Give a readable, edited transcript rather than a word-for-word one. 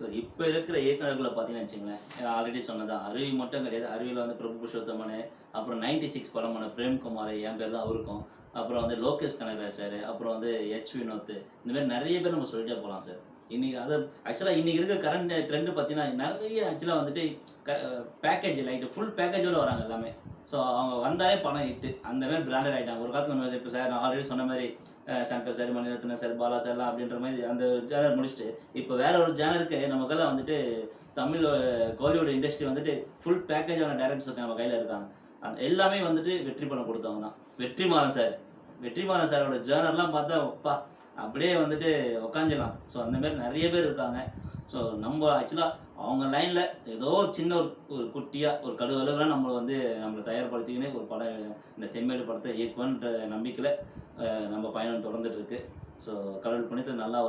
So இப்போ இருக்கிற இயக்குனர்களை பார்த்தீங்கன்னு வச்சுங்களேன், ஆல்ரெடி சொன்னதான் அருவி மட்டும் கிடையாது. அருவியில் வந்து பிரபு புருஷோத்தமன், அப்புறம் 96 படம் பண்ண பிரேம்குமார், என் பேர் தான் அவருக்கும். அப்புறம் வந்து லோகேஷ் கனகராஜ் சார், அப்புறம் வந்து வினோத், இந்த மாதிரி நிறைய பேர் நம்ம சொல்லிட்டே போகலாம் சார். இன்னைக்கு அது ஆக்சுவலாக இன்னைக்கு இருக்க கரண்ட் ட்ரெண்டு பார்த்தீங்கன்னா நிறைய ஆக்சுவலாக வந்துட்டு பேக்கேஜ் லைட்டு ஃபுல் பேக்கேஜோடு வராங்க எல்லாமே. ஸோ அவங்க வந்தாலே பணம் ஹிட்டு அந்த மாதிரி பிராண்டட் ஆகிட்டாங்க. ஒரு காலத்தில் நம்ம இப்போ சார் நான் ஆல்ரெடி சொன்ன மாதிரி சங்கர் சார், மணிரத்னம் சார், பாலா சார்லாம் அப்படின்ற மாதிரி அந்த ஜேனர் முடிச்சுட்டு இப்போ வேற ஒரு ஜேனருக்கு நமக்கெல்லாம் வந்துட்டு தமிழ் கோலிவுட் இண்டஸ்ட்ரி வந்துட்டு ஃபுல் பேக்கேஜான டேரக்டர்ஸ் நம்ம கையில் இருக்காங்க. அந்த எல்லாமே வந்துட்டு வெற்றி படம் கொடுத்தவங்க தான். வெற்றிமாறன் சாரோட ஜேர்னர்லாம் பார்த்தா அப்பா அப்படியே வந்துட்டு உக்காஞ்சிடலாம். ஸோ அந்த மாதிரி நிறைய பேர் இருக்காங்க. ஸோ நம்ம ஆக்சுவலாக அவங்க லைனில் ஏதோ சின்ன ஒரு குட்டியாக ஒரு கடுகளவுலாம் நம்மளை தயார்படுத்திக்கின்னு ஒரு படம் இந்த செம்மேடு படத்தை இயக்குவன்ற நம்பிக்கையில் நம்ம பயணம் தொடர்ந்துட்டு இருக்கு. ஸோ கடவுள் புண்ணியத்தில் நல்லா